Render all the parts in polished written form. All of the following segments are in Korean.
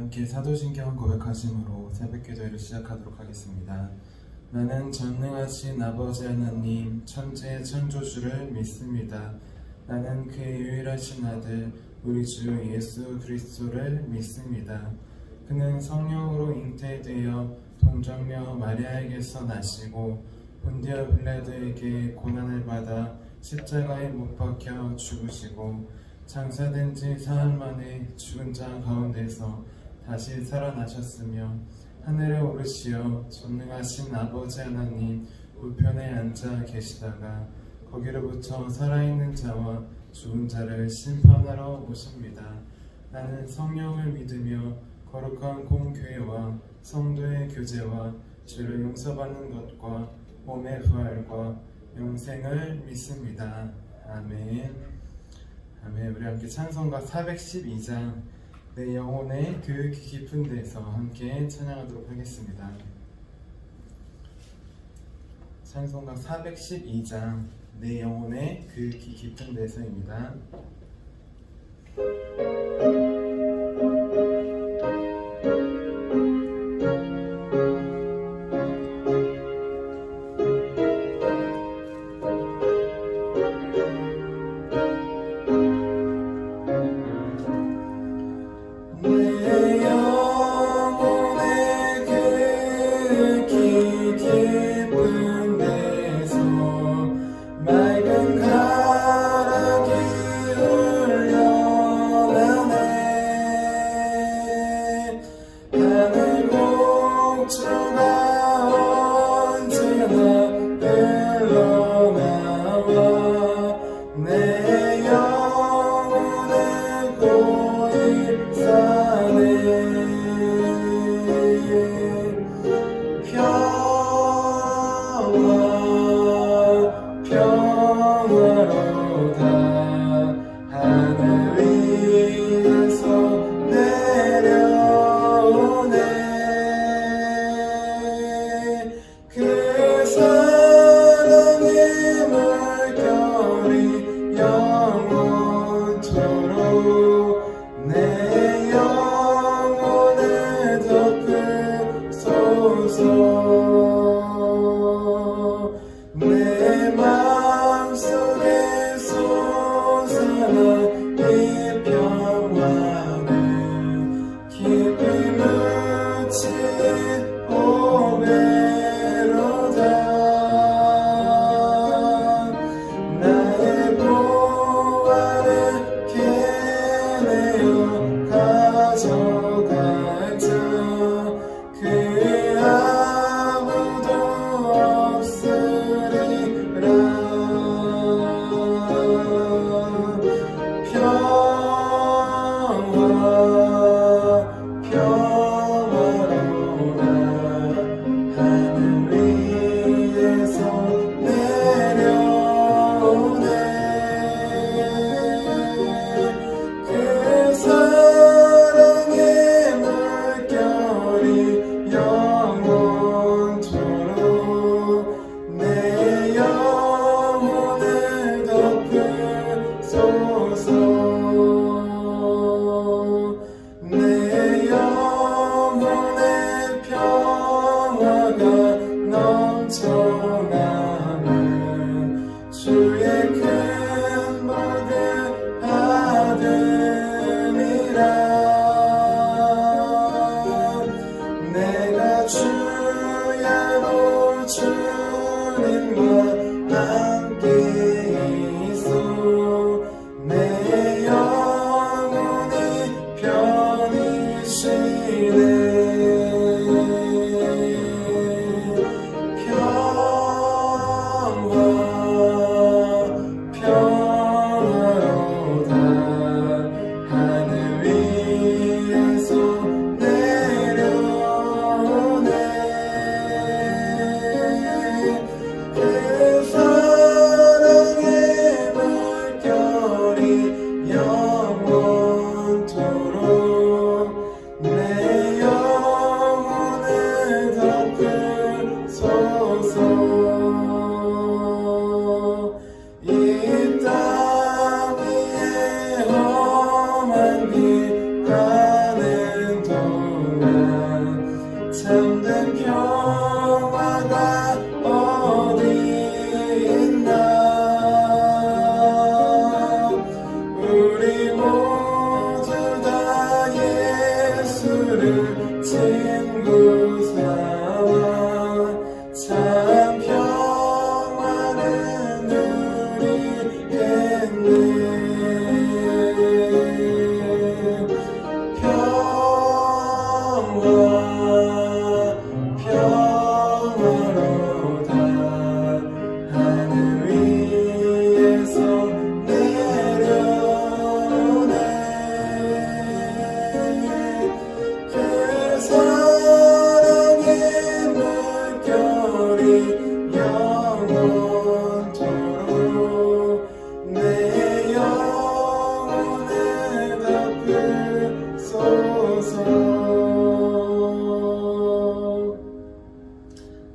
함께 사도신경 고백하심으로 새벽기도회를 시작하도록 하겠습니다. 나는 전능하신 아버지 하나님 천지의 창조주를 믿습니다. 나는 그의 유일하신 아들 우리 주 예수 그리스도를 믿습니다. 그는 성령으로 잉태되어 동정녀 마리아에게서 나시고 본디오 빌라도에게 고난을 받아 십자가에 못 박혀 죽으시고 장사된 지 사흘 만에 죽은 자 가운데서 다시 살아나셨으며 하늘에 오르시어 전능하신 아버지 하나님 우편에 앉아 계시다가 거기로부터 살아있는 자와 죽은 자를 심판하러 오십니다. 나는 성령을 믿으며 거룩한 공교회와 성도의 교제와 죄를 용서받는 것과 몸의 부활과 영생을 믿습니다. 아멘. 아멘. 우리 함께 찬송가 412장 내 영혼의 그 깊은 데서 함께 찬양하도록 하겠습니다. 찬송가 412장 내 영혼의 그 깊은 데서입니다.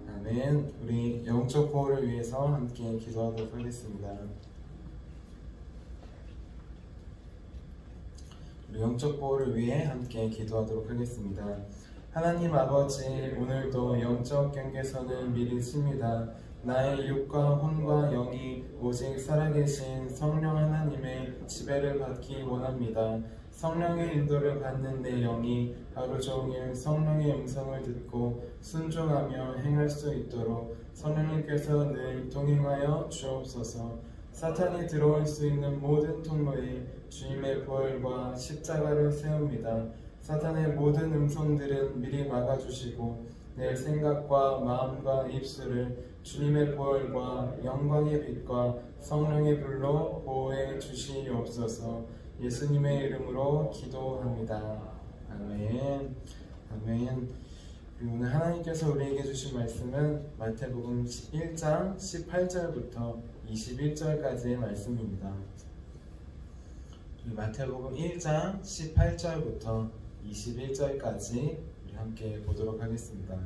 아멘. 우리 영적 보호를 위해서 함께 기도하도록 하겠습니다. 우리 영적 보호를 위해 함께 기도하도록 하겠습니다. 하나님 아버지, 오늘도 영적 경계선을 미리 칩니다. 나의 육과 혼과 영이 오직 살아계신 성령 하나님의 지배를 받기 원합니다. 성령의 인도를 받는 내 영이 하루 종일 성령의 음성을 듣고 순종하며 행할 수 있도록 성령님께서 늘 동행하여 주옵소서. 사탄이 들어올 수 있는 모든 통로에 주님의 부활과 십자가를 세웁니다. 사탄의 모든 음성들은 미리 막아주시고 내 생각과 마음과 입술을 주님의 부활과 영광의 빛과 성령의 불로 보호해 주시옵소서. 예수님의 이름으로 기도합니다. 아멘. 아멘. 오늘 하나님께서 우리에게 주신 말씀은 마태복음 1장 18절부터 21절까지의 말씀입니다. 마태복음 1장 18절부터 21절까지 우리 함께 보도록 하겠습니다.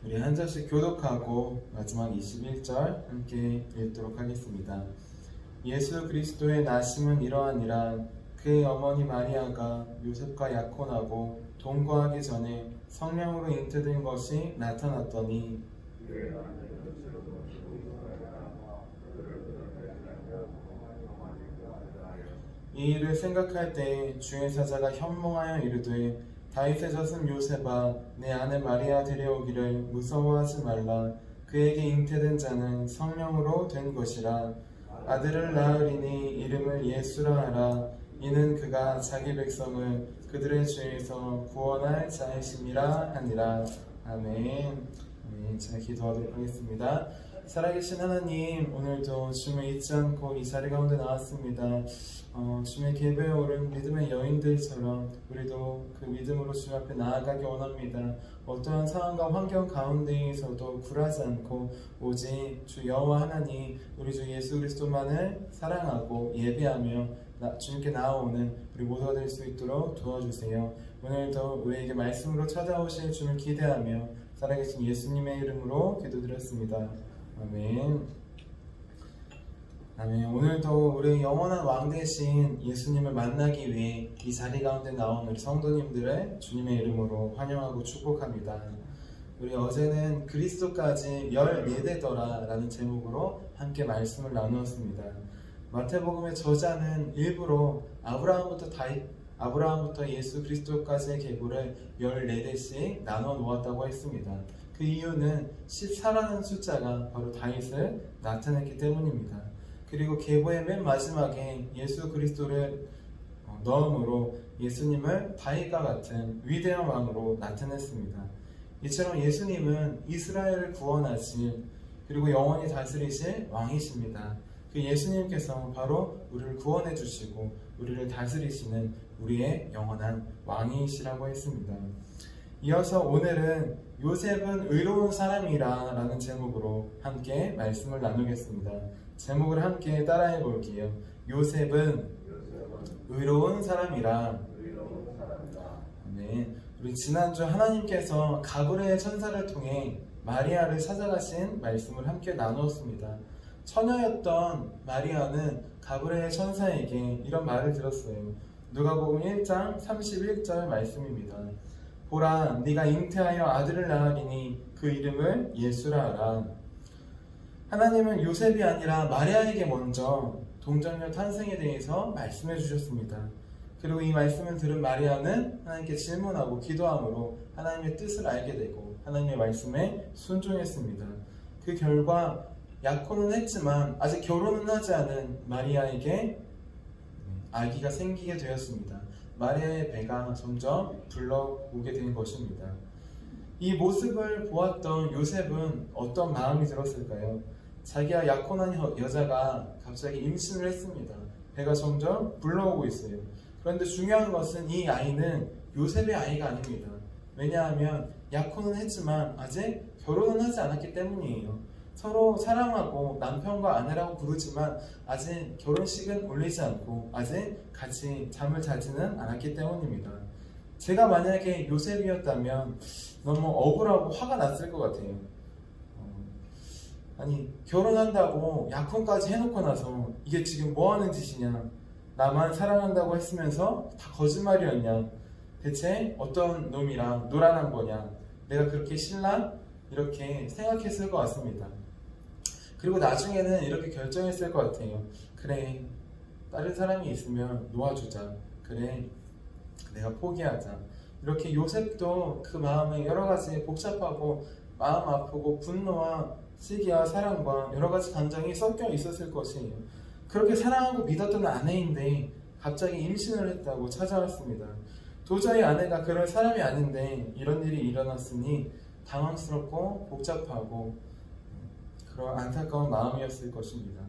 우리 한 절씩 교독하고 마지막 21절 함께 읽도록 하겠습니다. 예수 그리스도의 나심은 이러하니라. 그의 어머니 마리아가 요셉과 약혼하고 동거하기 전에 성령으로 잉태된 것이 나타났더니 이 일을 생각할 때 주의 사자가 현몽하여 이르되 다윗의 젖은 요셉아 내 아내 마리아 데려오기를 무서워하지 말라. 그에게 잉태된 자는 성령으로 된 것이라. 아들을 낳으리니 이름을 예수라 하라. 이는 그가 자기 백성을 그들의 죄에서 구원할 자이심이라 하니라. 아멘. 제가 기도하도록 하겠습니다. 살아계신 하나님, 오늘도 주님을 잊지 않고 이 자리 가운데 나왔습니다. 주님의 계배에 오른 믿음의 여인들처럼 우리도 그 믿음으로 주님 앞에 나아가기 원합니다. 어떠한 상황과 환경 가운데에서도 굴하지 않고 오직 주 여호와 하나님, 우리 주 예수 그리스도만을 사랑하고 예배하며 주님께 나아오는 우리 모두가 될 수 있도록 도와주세요. 오늘도 우리에게 말씀으로 찾아오실 주님을 기대하며 살아계신 예수님의 이름으로 기도드렸습니다. 아멘. 아멘. 오늘도 우리 영원한 왕 되신 예수님을 만나기 위해 이 자리 가운데 나온 우리 성도님들을 주님의 이름으로 환영하고 축복합니다. 우리 어제는 그리스도까지 14대더라 라는 제목으로 함께 말씀을 나누었습니다. 마태복음의 저자는 일부러 아브라함부터 예수 그리스도까지의 계보를 14대씩 나눠 놓았다고 했습니다. 그 이유는 14라는 숫자가 바로 다윗을 나타냈기 때문입니다. 그리고 계보의 맨 마지막에 예수 그리스도를 넣음으로 예수님을 다윗과 같은 위대한 왕으로 나타냈습니다. 이처럼 예수님은 이스라엘을 구원하실 그리고 영원히 다스리실 왕이십니다. 그 예수님께서 바로 우리를 구원해 주시고 우리를 다스리시는 우리의 영원한 왕이시라고 했습니다. 이어서 오늘은 요셉은 의로운 사람이라 라는 제목으로 함께 말씀을 나누겠습니다. 제목을 함께 따라해 볼게요. 요셉은 의로운 사람이라. 네, 우리 지난주 하나님께서 가브리엘 천사를 통해 마리아를 찾아가신 말씀을 함께 나누었습니다. 처녀였던 마리아는 가브리엘 천사에게 이런 말을 들었어요. 누가복음 1장 31절 말씀입니다. 보라, 네가 잉태하여 아들을 낳으리니 그 이름을 예수라 하라. 하나님은 요셉이 아니라 마리아에게 먼저 동정녀 탄생에 대해서 말씀해 주셨습니다. 그리고 이 말씀을 들은 마리아는 하나님께 질문하고 기도함으로 하나님의 뜻을 알게 되고 하나님의 말씀에 순종했습니다. 그 결과 약혼은 했지만 아직 결혼은 하지 않은 마리아에게 아기가 생기게 되었습니다. 마리아의 배가 점점 불러오게 된 것입니다. 이 모습을 보았던 요셉은 어떤 마음이 들었을까요? 자기가 약혼한 여자가 갑자기 임신을 했습니다. 배가 점점 불러오고 있어요. 그런데 중요한 것은 이 아이는 요셉의 아이가 아닙니다. 왜냐하면 약혼은 했지만 아직 결혼은 하지 않았기 때문이에요. 서로 사랑하고 남편과 아내라고 부르지만 아직 결혼식은 올리지 않고 아직 같이 잠을 자지는 않았기 때문입니다. 제가 만약에 요셉이었다면 너무 억울하고 화가 났을 것 같아요. 아니, 결혼한다고 약혼까지 해놓고 나서 이게 지금 뭐 하는 짓이냐, 나만 사랑한다고 했으면서 다 거짓말이었냐, 대체 어떤 놈이랑 놀아난 거냐, 내가 그렇게 신나? 이렇게 생각했을 것 같습니다. 그리고 나중에는 이렇게 결정했을 것 같아요. 그래, 다른 사람이 있으면 놓아주자. 그래, 내가 포기하자. 이렇게 요셉도 그 마음에 여러 가지 복잡하고 마음 아프고 분노와 시기와 사랑과 여러 가지 감정이 섞여 있었을 것이에요. 그렇게 사랑하고 믿었던 아내인데 갑자기 임신을 했다고 찾아왔습니다. 도저히 아내가 그럴 사람이 아닌데 이런 일이 일어났으니 당황스럽고 복잡하고 그런 안타까운 마음이었을 것입니다.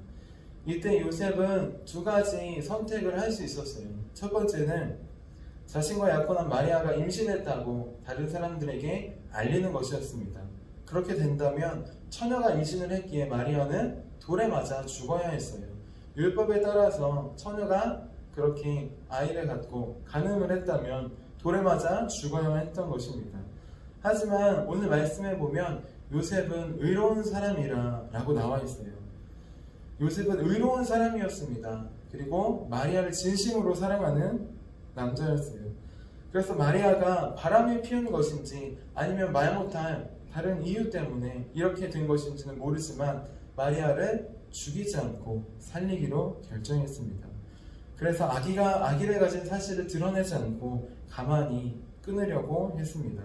이때 요셉은 두 가지 선택을 할 수 있었어요. 첫 번째는 자신과 약혼한 마리아가 임신했다고 다른 사람들에게 알리는 것이었습니다. 그렇게 된다면 처녀가 임신을 했기에 마리아는 돌에 맞아 죽어야 했어요. 율법에 따라서 처녀가 그렇게 아이를 갖고 간음을 했다면 돌에 맞아 죽어야만 했던 것입니다. 하지만 오늘 말씀에 보면 요셉은 의로운 사람이라 라고 나와 있어요. 요셉은 의로운 사람이었습니다. 그리고 마리아를 진심으로 사랑하는 남자였어요. 그래서 마리아가 바람을 피운 것인지 아니면 말 못할 다른 이유 때문에 이렇게 된 것인지는 모르지만 마리아를 죽이지 않고 살리기로 결정했습니다. 그래서 아기를 가진 사실을 드러내지 않고 가만히 끊으려고 했습니다.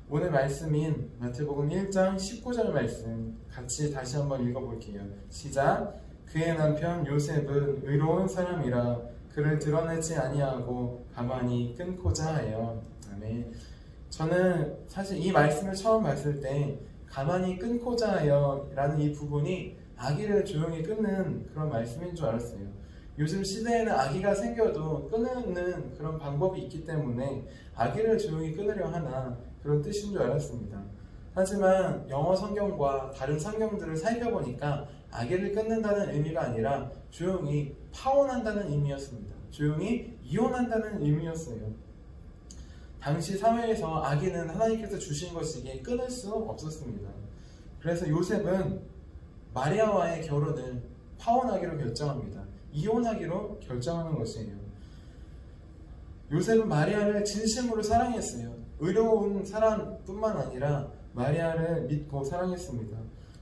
오늘 말씀인 마태복음 1장 19절 말씀 같이 다시 한번 읽어볼게요. 시작. 그의 남편 요셉은 의로운 사람이라 그를 드러내지 아니하고 가만히 끊고자 하여. 아멘. 저는 사실 이 말씀을 처음 봤을 때 가만히 끊고자 하여 라는 이 부분이 아기를 조용히 끊는 그런 말씀인 줄 알았어요. 요즘 시대에는 아기가 생겨도 끊는 그런 방법이 있기 때문에 아기를 조용히 끊으려 하나 그런 뜻인 줄 알았습니다. 하지만 영어 성경과 다른 성경들을 살펴보니까 아기를 끊는다는 의미가 아니라 조용히 파혼한다는 의미였습니다. 조용히 이혼한다는 의미였어요. 당시 사회에서 아기는 하나님께서 주신 것이기에 끊을 수 없었습니다. 그래서 요셉은 마리아와의 결혼을 파혼하기로 결정합니다. 이혼하기로 결정하는 것이에요. 요셉은 마리아를 진심으로 사랑했어요. 의로운 사람뿐만 아니라 마리아를 믿고 사랑했습니다.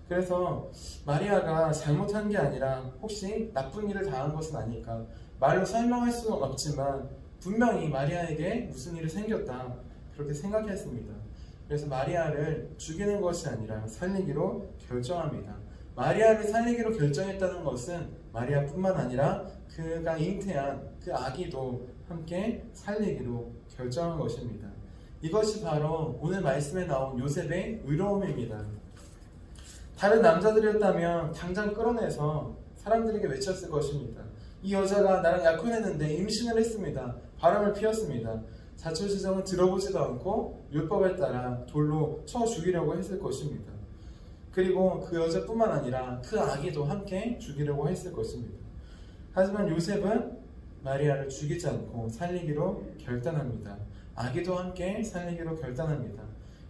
그래서 마리아가 잘못한 게 아니라 혹시 나쁜 일을 당한 것은 아닐까, 말로 설명할 수는 없지만 분명히 마리아에게 무슨 일이 생겼다, 그렇게 생각했습니다. 그래서 마리아를 죽이는 것이 아니라 살리기로 결정합니다. 마리아를 살리기로 결정했다는 것은 마리아뿐만 아니라 그가 잉태한 그 아기도 함께 살리기로 결정한 것입니다. 이것이 바로 오늘 말씀에 나온 요셉의 의로움입니다. 다른 남자들이었다면 당장 끌어내서 사람들에게 외쳤을 것입니다. 이 여자가 나랑 약혼했는데 임신을 했습니다. 바람을 피웠습니다. 자초지종은 들어보지도 않고 율법에 따라 돌로 쳐 죽이려고 했을 것입니다. 그리고 그 여자뿐만 아니라 그 아기도 함께 죽이려고 했을 것입니다. 하지만 요셉은 마리아를 죽이지 않고 살리기로 결단합니다. 아기도 함께 살리기로 결단합니다.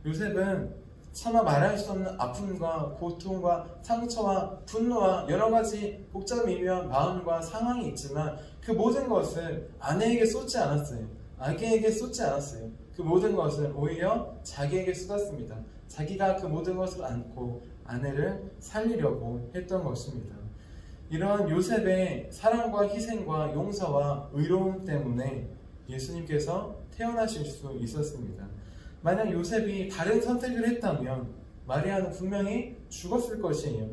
요셉은 차마 말할 수 없는 아픔과 고통과 상처와 분노와 여러 가지 복잡미묘한 마음과 상황이 있지만 그 모든 것을 아내에게 쏟지 않았어요. 아기에게 쏟지 않았어요. 그 모든 것을 오히려 자기에게 쏟았습니다. 자기가 그 모든 것을 안고 아내를 살리려고 했던 것입니다. 이러한 요셉의 사랑과 희생과 용서와 의로움 때문에 예수님께서 태어나실 수 있었습니다. 만약 요셉이 다른 선택을 했다면 마리아는 분명히 죽었을 것이에요.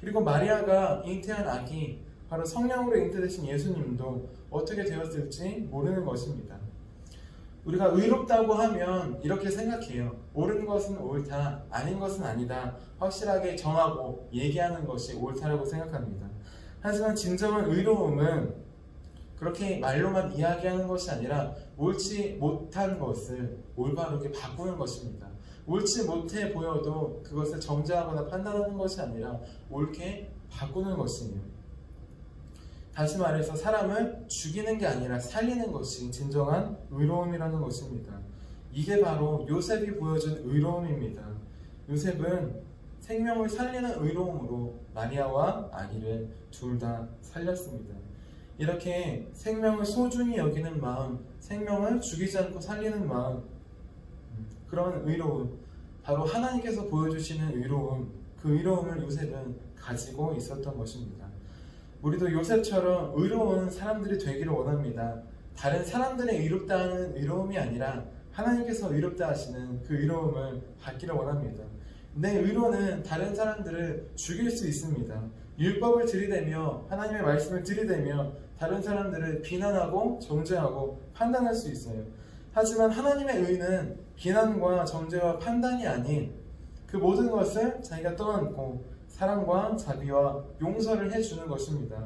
그리고 마리아가 잉태한 아기, 바로 성령으로 잉태되신 예수님도 어떻게 되었을지 모르는 것입니다. 우리가 의롭다고 하면 이렇게 생각해요. 옳은 것은 옳다, 아닌 것은 아니다. 확실하게 정하고 얘기하는 것이 옳다라고 생각합니다. 하지만 진정한 의로움은 그렇게 말로만 이야기하는 것이 아니라 옳지 못한 것을 올바르게 바꾸는 것입니다. 옳지 못해 보여도 그것을 정죄하거나 판단하는 것이 아니라 옳게 바꾸는 것이에요. 다시 말해서 사람을 죽이는 게 아니라 살리는 것이 진정한 의로움이라는 것입니다. 이게 바로 요셉이 보여준 의로움입니다. 요셉은 생명을 살리는 의로움으로 마리아와 아기를 둘 다 살렸습니다. 이렇게 생명을 소중히 여기는 마음, 생명을 죽이지 않고 살리는 마음, 그런 의로움, 바로 하나님께서 보여주시는 의로움, 그 의로움을 요셉은 가지고 있었던 것입니다. 우리도 요셉처럼 의로운 사람들이 되기를 원합니다. 다른 사람들의 의롭다 하는 의로움이 아니라 하나님께서 의롭다 하시는 그 의로움을 받기를 원합니다. 내 의로는 다른 사람들을 죽일 수 있습니다. 율법을 들이대며 하나님의 말씀을 들이대며 다른 사람들을 비난하고 정죄하고 판단할 수 있어요. 하지만 하나님의 의는 비난과 정죄와 판단이 아닌 그 모든 것을 자기가 떠안고 사랑과 자비와 용서를 해주는 것입니다.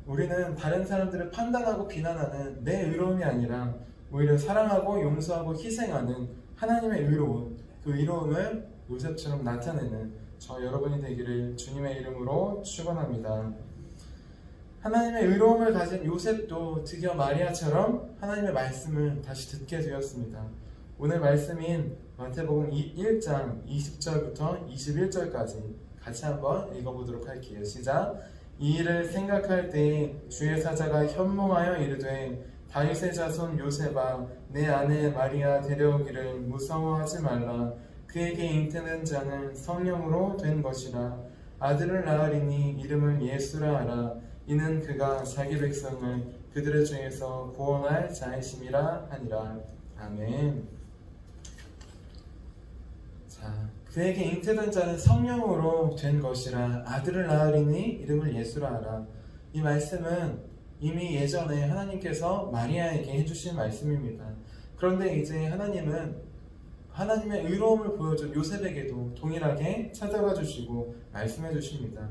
우리는 다른 사람들을 판단하고 비난하는 내 의로움이 아니라 오히려 사랑하고 용서하고 희생하는 하나님의 의로움, 그 의로움을 요셉처럼 나타내는 저 여러분이 되기를 주님의 이름으로 축원합니다. 하나님의 의로움을 가진 요셉도 드디어 마리아처럼 하나님의 말씀을 다시 듣게 되었습니다. 오늘 말씀인 마태복음 1장 20절부터 21절까지 같이 한번 읽어보도록 할게요. 시작! 이 일을 생각할 때에 주의 사자가 현몽하여 이르되 다윗의 자손 요셉아 내 아내 마리아 데려오기를 무서워하지 말라. 그에게 잉태된 자는 성령으로 된 것이라. 아들을 낳으리니 이름을 예수라 하라. 이는 그가 자기 백성을 그들의 중에서 구원할 자이심이라 하니라. 아멘. 그에게 잉태된 자는 성령으로 된 것이라. 아들을 낳으리니 이름을 예수라 하라. 이 말씀은 이미 예전에 하나님께서 마리아에게 해주신 말씀입니다. 그런데 이제 하나님은 하나님의 의로움을 보여준 요셉에게도 동일하게 찾아가 주시고 말씀해 주십니다.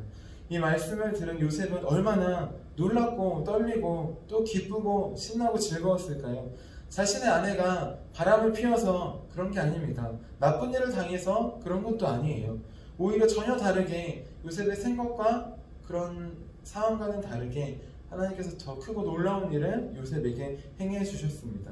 이 말씀을 들은 요셉은 얼마나 놀랍고 떨리고 또 기쁘고 신나고 즐거웠을까요? 자신의 아내가 바람을 피워서 그런 게 아닙니다. 나쁜 일을 당해서 그런 것도 아니에요. 오히려 전혀 다르게 요셉의 생각과 그런 상황과는 다르게 하나님께서 더 크고 놀라운 일을 요셉에게 행해 주셨습니다.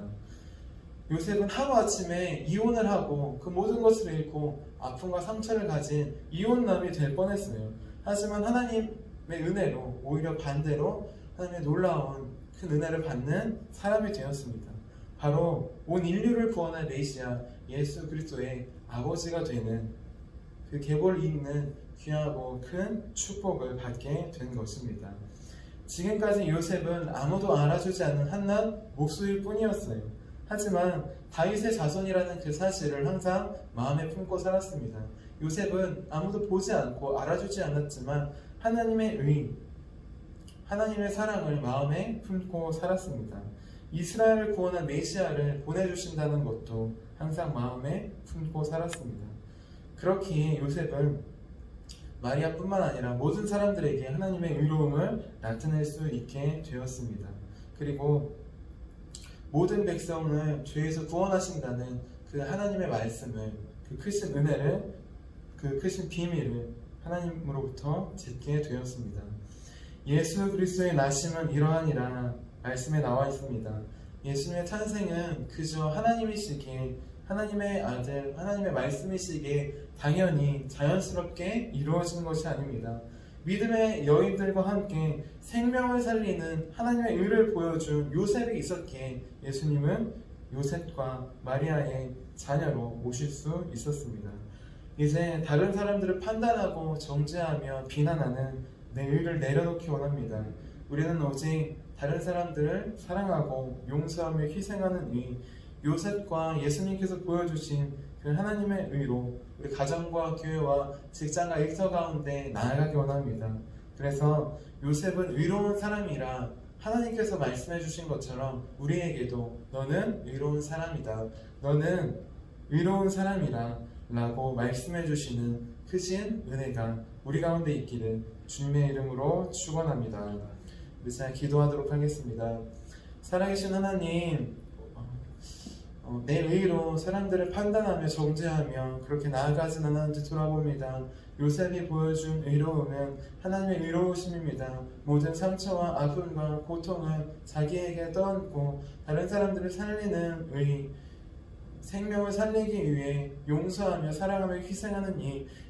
요셉은 하루아침에 이혼을 하고 그 모든 것을 잃고 아픔과 상처를 가진 이혼남이 될 뻔했어요. 하지만 하나님의 은혜로 오히려 반대로 하나님의 놀라운 큰 은혜를 받는 사람이 되었습니다. 바로 온 인류를 구원할 메시아 예수 그리스도의 아버지가 되는 그 계보를 잇는 귀하고 큰 축복을 받게 된 것입니다. 지금까지 요셉은 아무도 알아주지 않는 한낱 목수일 뿐이었어요. 하지만 다윗의 자손이라는 그 사실을 항상 마음에 품고 살았습니다. 요셉은 아무도 보지 않고 알아주지 않았지만 하나님의 의, 하나님의 사랑을 마음에 품고 살았습니다. 이스라엘을 구원한 메시아를 보내주신다는 것도 항상 마음에 품고 살았습니다. 그렇기에 요셉은 마리아뿐만 아니라 모든 사람들에게 하나님의 의로움을 나타낼 수 있게 되었습니다. 그리고 모든 백성을 죄에서 구원하신다는 그 하나님의 말씀을, 그 크신 은혜를, 그 크신 비밀을 하나님으로부터 듣게 되었습니다. 예수 그리스도의 나심은 이러하니라 말씀에 나와 있습니다. 예수님의 탄생은 그저 하나님이시기에, 하나님의 아들, 하나님의 말씀이시기에 당연히 자연스럽게 이루어진 것이 아닙니다. 믿음의 여인들과 함께 생명을 살리는 하나님의 의를 보여준 요셉이 있었기에 예수님은 요셉과 마리아의 자녀로 오실 수 있었습니다. 이제 다른 사람들을 판단하고 정죄하며 비난하는 내 의를 내려놓기 원합니다. 우리는 오직 다른 사람들을 사랑하고 용서하며 희생하는 의, 요셉과 예수님께서 보여주신 그 하나님의 의로 우리 가정과 교회와 직장과 일터 가운데 나아가기 원합니다. 그래서 요셉은 의로운 사람이라 하나님께서 말씀해 주신 것처럼 우리에게도 너는 의로운 사람이다, 너는 의로운 사람이라 라고 말씀해 주시는 크신 은혜가 우리 가운데 있기를 주님의 이름으로 축원합니다. 우리 잘 기도하도록 하겠습니다. 살아계신 하나님, 내 의로 사람들을 판단하며 정죄하며 그렇게 나아가진 않았는지 돌아봅니다. 요셉이 보여준 의로움은 하나님의 의로우심입니다. 모든 상처와 아픔과 고통을 자기에게 떠안고 다른 사람들을 살리는 의, 생명을 살리기 위해 용서하며 사랑하며 희생하는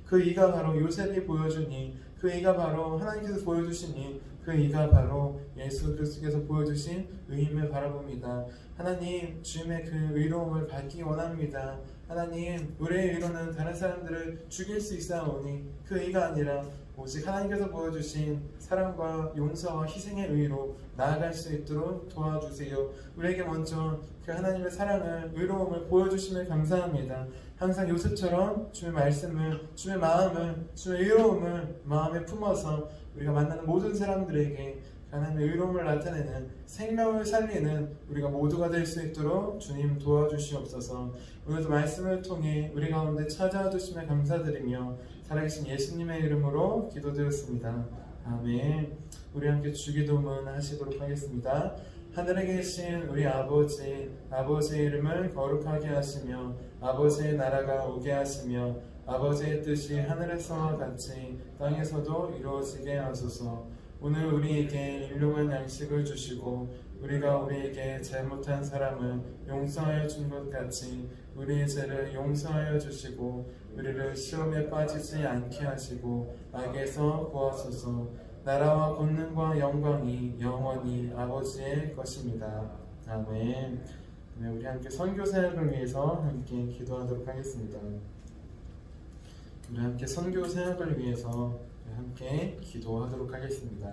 그 이가 바로 요셉이 보여준 그 이가 바로 하나님께서 보여주신 그 이가 바로 예수 그리스도께서 보여주신 의임을 바라봅니다. 하나님, 주님의 그 의로움을 받기 원합니다. 하나님, 우리의 의로는 다른 사람들을 죽일 수 있사오니 그 의가 아니라 오직 하나님께서 보여주신 사랑과 용서와 희생의 의로 나아갈 수 있도록 도와주세요. 우리에게 먼저 그 하나님의 사랑을, 의로움을 보여주심을 감사합니다. 항상 요셉처럼 주의 말씀을, 주의 마음을, 주의 의로움을 마음에 품어서 우리가 만나는 모든 사람들에게 하나님의 의로움을 나타내는, 생명을 살리는 우리가 모두가 될 수 있도록 주님 도와주시옵소서. 오늘도 말씀을 통해 우리 가운데 찾아와 주심에 감사드리며 살아계신 예수님의 이름으로 기도드렸습니다. 아멘. 우리 함께 주기도문 하시도록 하겠습니다. 하늘에 계신 우리 아버지, 아버지의 이름을 거룩하게 하시며 아버지의 나라가 오게 하시며 아버지의 뜻이 하늘에서와 같이 땅에서도 이루어지게 하소서. 오늘 우리에게 일용할 양식을 주시고 우리가 우리에게 잘못한 사람을 용서하여 준 것 같이 우리의 죄를 용서하여 주시고 우리를 시험에 빠지지 않게 하시고 악에서 구하소서. 나라와 권능과 영광이 영원히 아버지의 것입니다. 아멘. 우리 함께 선교 사역을 위해서 함께 기도하도록 하겠습니다. 우리 함께 선교 사역을 위해서 함께 기도하도록 하겠습니다.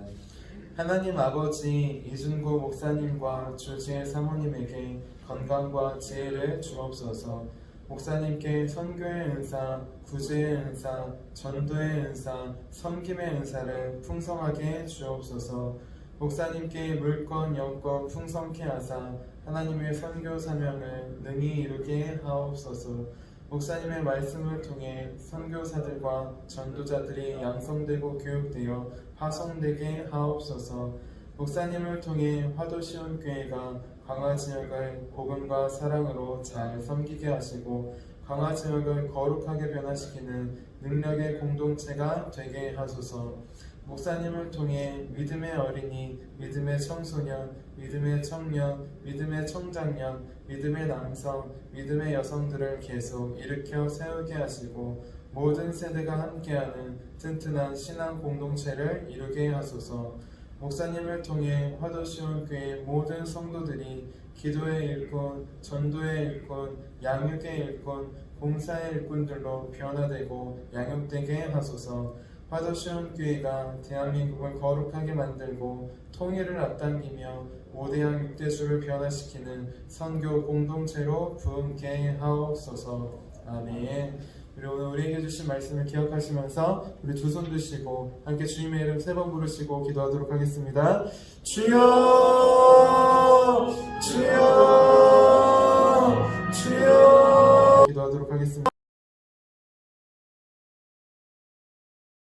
하나님 아버지, 이준구 목사님과 주지의 사모님에게 건강과 지혜를 주옵소서. 목사님께 선교의 은사, 구제의 은사, 전도의 은사, 섬김의 은사를 풍성하게 주옵소서. 목사님께 물권, 영권 풍성케 하사 하나님의 선교 사명을 능히 이루게 하옵소서. 목사님의 말씀을 통해 선교사들과 전도자들이 양성되고 교육되어 파송되게 하옵소서. 목사님을 통해 화도시온 교회가 광화지역을 복음과 사랑으로 잘 섬기게 하시고 광화지역을 거룩하게 변화시키는 능력의 공동체가 되게 하소서. 목사님을 통해 믿음의 어린이, 믿음의 청소년, 믿음의 청년, 믿음의 청장년, 믿음의 남성, 믿음의 여성들을 계속 일으켜 세우게 하시고 모든 세대가 함께하는 튼튼한 신앙 공동체를 이루게 하소서. 목사님을 통해 화도시온 교회 모든 성도들이 기도의 일꾼, 전도의 일꾼, 양육의 일꾼, 봉사의 일꾼들로 변화되고 양육되게 하소서. 화도시온 교회가 대한민국을 거룩하게 만들고 통일을 앞당기며 5대양 6대주를 변화시키는 선교 공동체로 부흥케 하옵소서. 아멘. 우리 오늘 우리에게 주신 말씀을 기억하시면서 우리 두 손 드시고 함께 주님의 이름 3번 부르시고 기도하도록 하겠습니다. 주여, 주여.